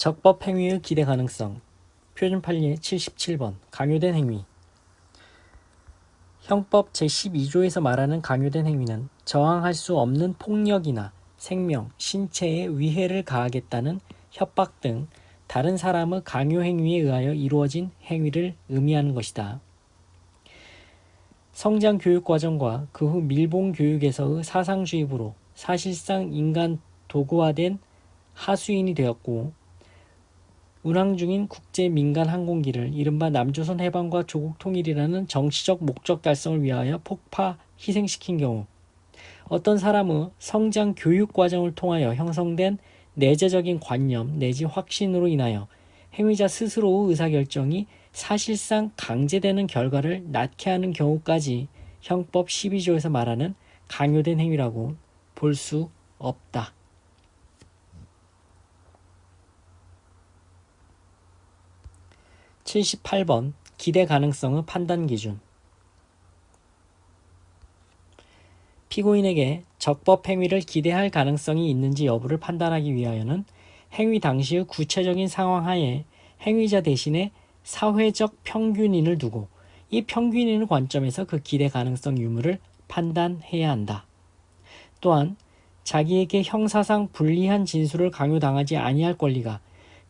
적법 행위의 기대 가능성. 표준 판례 77번. 강요된 행위. 형법 제12조에서 말하는 강요된 행위는 저항할 수 없는 폭력이나 생명, 신체에 위해를 가하겠다는 협박 등 다른 사람의 강요 행위에 의하여 이루어진 행위를 의미하는 것이다. 성장 교육 과정과 그 후 밀봉 교육에서의 사상 주입으로 사실상 인간 도구화된 하수인이 되었고, 운항 중인 국제 민간 항공기를 이른바 남조선 해방과 조국 통일이라는 정치적 목적 달성을 위하여 폭파 희생시킨 경우, 어떤 사람의 성장 교육 과정을 통하여 형성된 내재적인 관념 내지 확신으로 인하여 행위자 스스로의 의사결정이 사실상 강제되는 결과를 낳게 하는 경우까지 형법 12조에서 말하는 강요된 행위라고 볼 수 없다. (78번) 기대 가능성의 판단 기준. 피고인에게 적법 행위를 기대할 가능성이 있는지 여부를 판단하기 위하여는 행위 당시의 구체적인 상황 하에 행위자 대신에 사회적 평균인을 두고 이 평균인의 관점에서 그 기대 가능성 유무를 판단해야 한다. 또한 자기에게 형사상 불리한 진술을 강요당하지 아니할 권리가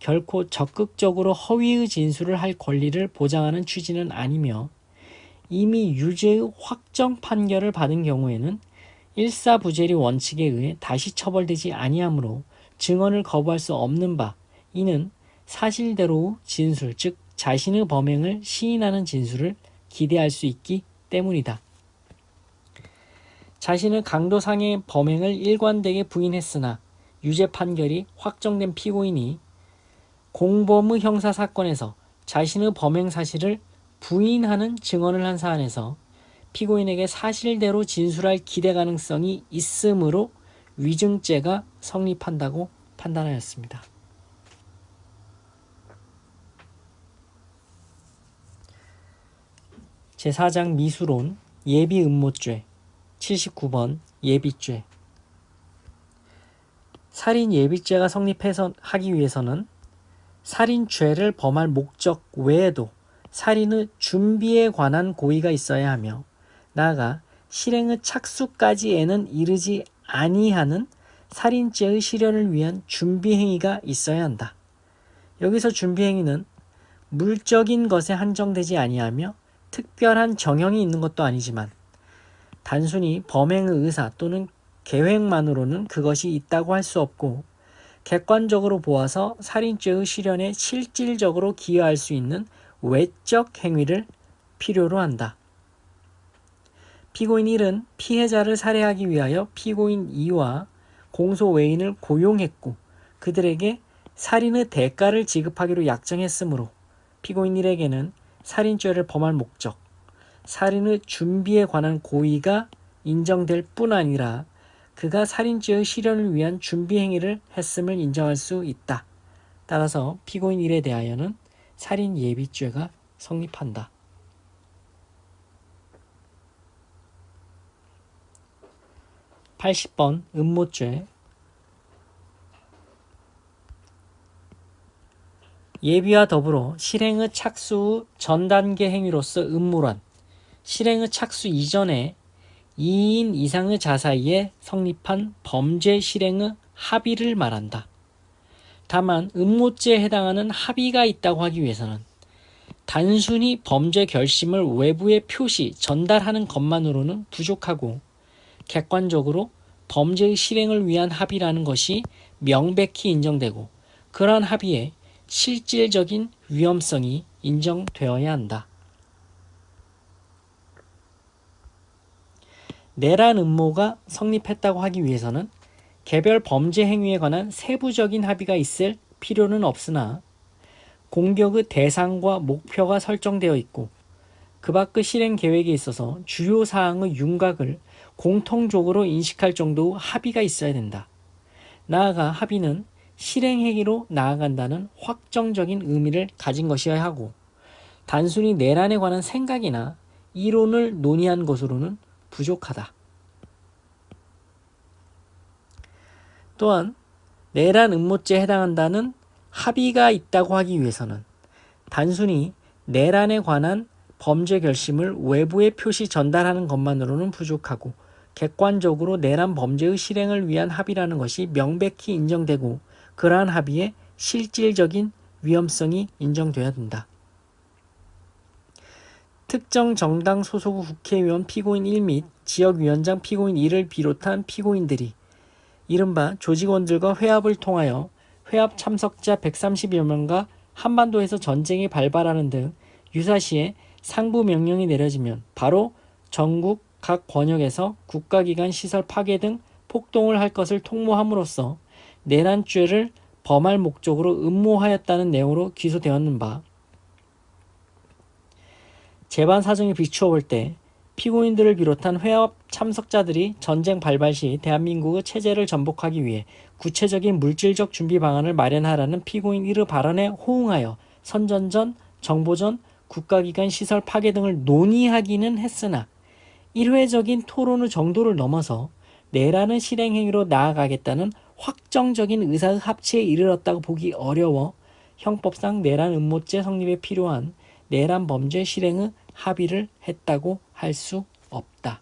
결코 적극적으로 허위의 진술을 할 권리를 보장하는 취지는 아니며, 이미 유죄의 확정 판결을 받은 경우에는 일사부재리 원칙에 의해 다시 처벌되지 아니하므로 증언을 거부할 수 없는 바, 이는 사실대로의 진술, 즉 자신의 범행을 시인하는 진술을 기대할 수 있기 때문이다. 자신의 강도상의 범행을 일관되게 부인했으나 유죄 판결이 확정된 피고인이 공범의 형사사건에서 자신의 범행 사실을 부인하는 증언을 한 사안에서 피고인에게 사실대로 진술할 기대 가능성이 있으므로 위증죄가 성립한다고 판단하였습니다. 제4장 미수론 예비음모죄. 79번 예비죄. 살인 예비죄가 성립하기 위해서는 살인죄를 범할 목적 외에도 살인의 준비에 관한 고의가 있어야 하며, 나아가 실행의 착수까지에는 이르지 아니하는 살인죄의 실현을 위한 준비행위가 있어야 한다. 여기서 준비행위는 물적인 것에 한정되지 아니하며 특별한 정형이 있는 것도 아니지만, 단순히 범행의 의사 또는 계획만으로는 그것이 있다고 할 수 없고, 객관적으로 보아서 살인죄의 실현에 실질적으로 기여할 수 있는 외적 행위를 필요로 한다. 피고인 1은 피해자를 살해하기 위하여 피고인 2와 공소 외인을 고용했고 그들에게 살인의 대가를 지급하기로 약정했으므로 피고인 1에게는 살인죄를 범할 목적, 살인의 준비에 관한 고의가 인정될 뿐 아니라 그가 살인죄의 실현을 위한 준비 행위를 했음을 인정할 수 있다. 따라서 피고인 1에 대하여는 살인 예비죄가 성립한다. (80번) 음모죄. 예비와 더불어 실행의 착수 후 전 단계 행위로서 음모란 실행의 착수 이전에 2인 이상의 자사이에 성립한 범죄 실행의 합의를 말한다. 다만 음모죄에 해당하는 합의가 있다고 하기 위해서는 단순히 범죄 결심을 외부에 표시, 전달하는 것만으로는 부족하고, 객관적으로 범죄의 실행을 위한 합의라는 것이 명백히 인정되고 그러한 합의에 실질적인 위험성이 인정되어야 한다. 내란 음모가 성립했다고 하기 위해서는 개별 범죄 행위에 관한 세부적인 합의가 있을 필요는 없으나 공격의 대상과 목표가 설정되어 있고 그 밖의 실행 계획에 있어서 주요 사항의 윤곽을 공통적으로 인식할 정도의 합의가 있어야 된다. 나아가 합의는 실행행위로 나아간다는 확정적인 의미를 가진 것이어야 하고, 단순히 내란에 관한 생각이나 이론을 논의한 것으로는 부족하다. 또한 내란 음모죄에 해당한다는 합의가 있다고 하기 위해서는 단순히 내란에 관한 범죄 결심을 외부에 표시 전달하는 것만으로는 부족하고 객관적으로 내란 범죄의 실행을 위한 합의라는 것이 명백히 인정되고 그러한 합의에 실질적인 위험성이 인정돼야 된다. 특정 정당 소속 국회의원 피고인 1 및 지역위원장 피고인 2를 비롯한 피고인들이 이른바 조직원들과 회합을 통하여 회합 참석자 130여 명과 한반도에서 전쟁이 발발하는 등 유사시에 상부 명령이 내려지면 바로 전국 각 권역에서 국가기관 시설 파괴 등 폭동을 할 것을 통모함으로써 내란죄를 범할 목적으로 음모하였다는 내용으로 기소되었는 바, 재반 사정에 비추어 볼 때 피고인들을 비롯한 회합 참석자들이 전쟁 발발 시 대한민국의 체제를 전복하기 위해 구체적인 물질적 준비 방안을 마련하라는 피고인 1의 발언에 호응하여 선전전, 정보전, 국가기관 시설 파괴 등을 논의하기는 했으나 일회적인 토론의 정도를 넘어서 내란의 실행행위로 나아가겠다는 확정적인 의사의 합치에 이르렀다고 보기 어려워 형법상 내란 음모죄 성립에 필요한 내란 범죄 실행의 합의를 했다고 할 수 없다.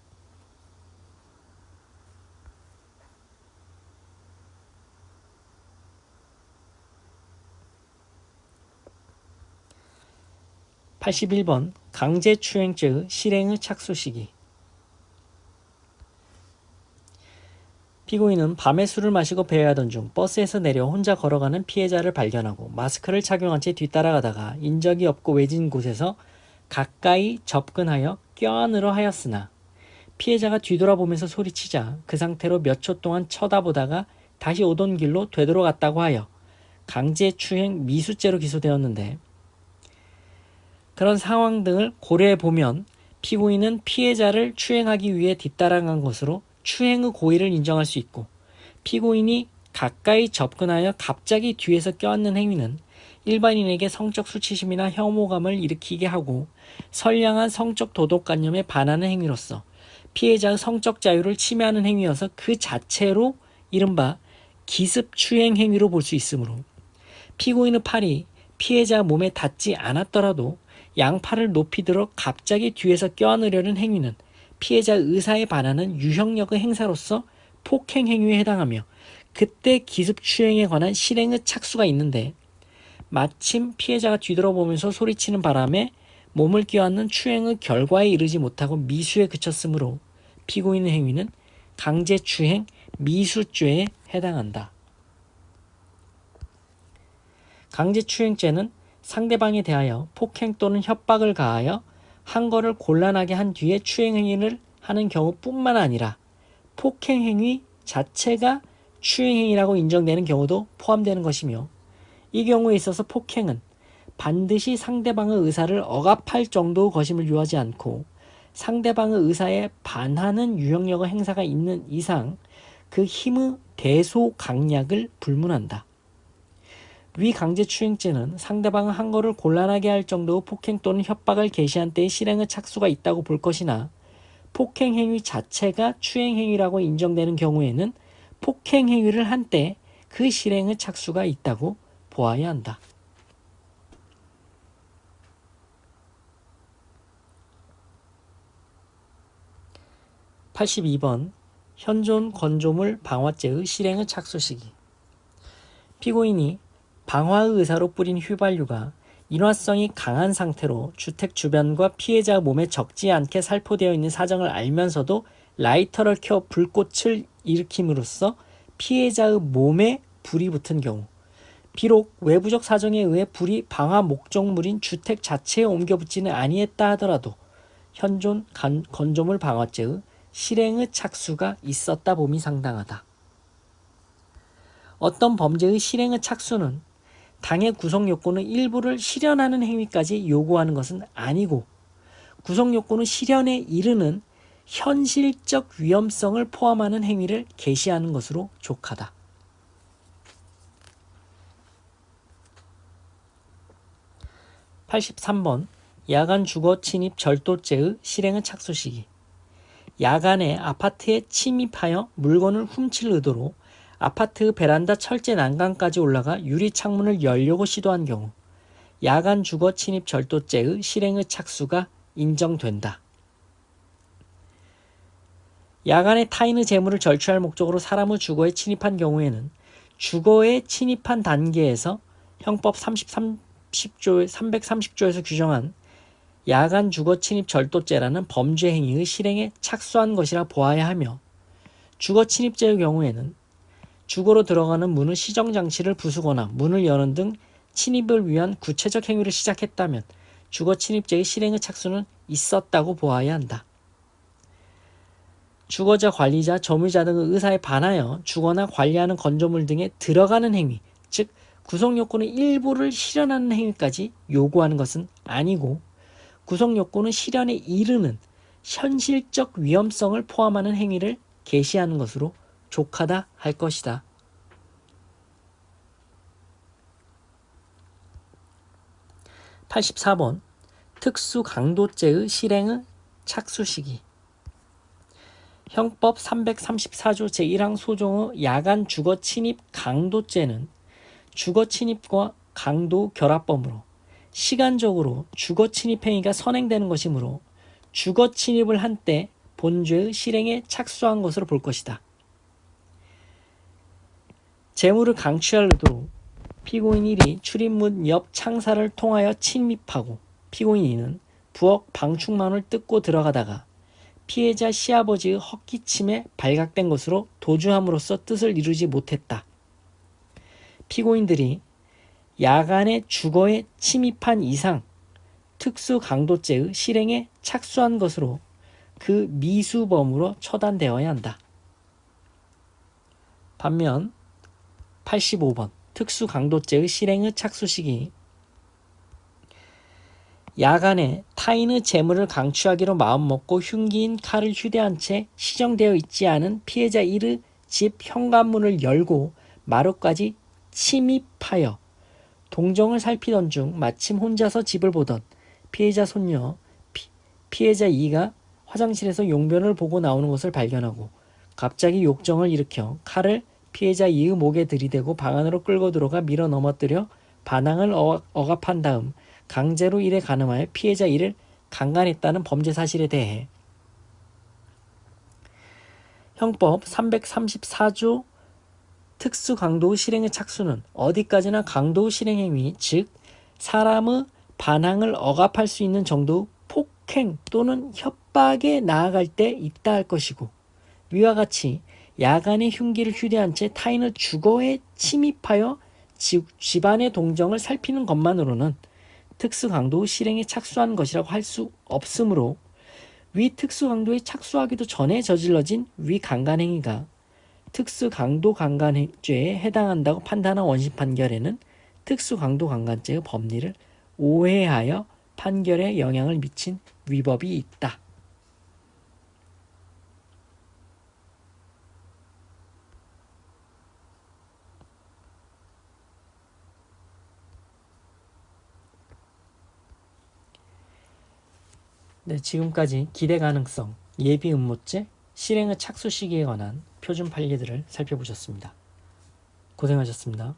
(81번) 강제추행죄의 실행의 착수 시기. 피고인은 밤에 술을 마시고 배회하던 중 버스에서 내려 혼자 걸어가는 피해자를 발견하고 마스크를 착용한 채 뒤따라가다가 인적이 없고 외진 곳에서 가까이 접근하여 껴안으려 하였으나 피해자가 뒤돌아보면서 소리치자 그 상태로 몇 초 동안 쳐다보다가 다시 오던 길로 되돌아갔다고 하여 강제추행 미수죄로 기소되었는데, 그런 상황 등을 고려해보면 피고인은 피해자를 추행하기 위해 뒤따라간 것으로 추행의 고의를 인정할 수 있고, 피고인이 가까이 접근하여 갑자기 뒤에서 껴안는 행위는 일반인에게 성적 수치심이나 혐오감을 일으키게 하고 선량한 성적 도덕관념에 반하는 행위로서 피해자의 성적 자유를 침해하는 행위여서 그 자체로 이른바 기습추행 행위로 볼 수 있으므로 피고인의 팔이 피해자 몸에 닿지 않았더라도 양팔을 높이 들어 갑자기 뒤에서 껴안으려는 행위는 피해자의 의사에 반하는 유형력의 행사로서 폭행 행위에 해당하며 그때 기습추행에 관한 실행의 착수가 있는데, 마침 피해자가 뒤돌아보면서 소리치는 바람에 몸을 껴안는 추행의 결과에 이르지 못하고 미수에 그쳤으므로 피고인의 행위는 강제추행 미수죄에 해당한다. 강제추행죄는 상대방에 대하여 폭행 또는 협박을 가하여 한 거를 곤란하게 한 뒤에 추행행위를 하는 경우뿐만 아니라 폭행행위 자체가 추행행위라고 인정되는 경우도 포함되는 것이며, 이 경우에 있어서 폭행은 반드시 상대방의 의사를 억압할 정도의 것임을 요하지 않고 상대방의 의사에 반하는 유형력의 행사가 있는 이상 그 힘의 대소강약을 불문한다. 위 강제추행죄는 상대방의 한 거를 곤란하게 할 정도의 폭행 또는 협박을 개시한 때의 실행의 착수가 있다고 볼 것이나, 폭행행위 자체가 추행행위라고 인정되는 경우에는 폭행행위를 한 때 그 실행의 착수가 있다고 보아야 한다. (82번) 현존 건조물 방화죄의 실행의 착수 시기. 피고인이 방화의 의사로 뿌린 휘발유가 인화성이 강한 상태로 주택 주변과 피해자 몸에 적지 않게 살포되어 있는 사정을 알면서도 라이터를 켜 불꽃을 일으킴으로써 피해자의 몸에 불이 붙은 경우, 비록 외부적 사정에 의해 불이 방화 목적물인 주택 자체에 옮겨 붙지는 아니했다 하더라도 현존 건조물 방화죄의 실행의 착수가 있었다 봄이 상당하다. 어떤 범죄의 실행의 착수는 당해 구성요건의 일부를 실현하는 행위까지 요구하는 것은 아니고 구성요건의 실현에 이르는 현실적 위험성을 포함하는 행위를 개시하는 것으로 족하다. (83번) 야간 주거 침입 절도죄의 실행의 착수 시기. 야간에 아파트에 침입하여 물건을 훔칠 의도로 아파트 베란다 철제 난간까지 올라가 유리 창문을 열려고 시도한 경우 야간 주거 침입 절도죄의 실행의 착수가 인정된다. 야간에 타인의 재물을 절취할 목적으로 사람의 주거에 침입한 경우에는 주거에 침입한 단계에서 형법 330조에서 규정한 야간 주거 침입 절도죄라는 범죄 행위의 실행에 착수한 것이라 보아야 하며, 주거 침입죄의 경우에는 주거로 들어가는 문의 시정장치를 부수거나 문을 여는 등 침입을 위한 구체적 행위를 시작했다면 주거 침입죄의 실행의 착수는 있었다고 보아야 한다. 주거자, 관리자, 점유자 등의 의사에 반하여 주거나 관리하는 건조물 등에 들어가는 행위, 즉 구성요건의 일부를 실현하는 행위까지 요구하는 것은 아니고, 구성요건의 실현에 이르는 현실적 위험성을 포함하는 행위를 개시하는 것으로 족하다 할 것이다. (84번) 특수강도죄의 실행의 착수 시기. 형법 334조 제1항 소종의 야간 주거 침입 강도죄는 주거 침입과 강도 결합범으로 시간적으로 주거 침입 행위가 선행되는 것이므로 주거 침입을 한 때 본죄의 실행에 착수한 것으로 볼 것이다. 재물을 강취할 의도로 피고인 1이 출입문 옆 창살을 통하여 침입하고 피고인 2는 부엌 방충망을 뜯고 들어가다가 피해자 시아버지의 헛기침에 발각된 것으로 도주함으로써 뜻을 이루지 못했다. 피고인들이 야간에 주거에 침입한 이상 특수강도죄의 실행에 착수한 것으로 그 미수범으로 처단되어야 한다. 반면 85번 특수강도죄의 실행의 착수 시기. 야간에 타인의 재물을 강취하기로 마음먹고 흉기인 칼을 휴대한 채 시정되어 있지 않은 피해자 1의 집 현관문을 열고 마루까지 침입하여 동정을 살피던 중 마침 혼자서 집을 보던 피해자 손녀 피해자 2가 화장실에서 용변을 보고 나오는 것을 발견하고 갑자기 욕정을 일으켜 칼을 피해자 2의 목에 들이대고 방 안으로 끌고 들어가 밀어 넘어뜨려 반항을 억압한 다음 강제로 일에 가늠하여 피해자 1을 강간했다는 범죄 사실에 대해 형법 334조 특수강도의 실행의 착수는 어디까지나 강도의 실행행위, 즉 사람의 반항을 억압할 수 있는 정도의 폭행 또는 협박에 나아갈 때 있다 할 것이고, 위와 같이 야간에 흉기를 휴대한 채 타인의 주거에 침입하여 집안의 동정을 살피는 것만으로는 특수강도의 실행에 착수한 것이라고 할 수 없으므로 위 특수강도에 착수하기도 전에 저질러진 위 강간행위가 특수강도 강간죄에 해당한다고 판단한 원심 판결에는 특수강도 강간죄의 법리를 오해하여 판결에 영향을 미친 위법이 있다. 네, 지금까지 기대 가능성, 예비 음모죄, 실행의 착수 시기에 관한 표준 판례들을 살펴보셨습니다. 고생하셨습니다.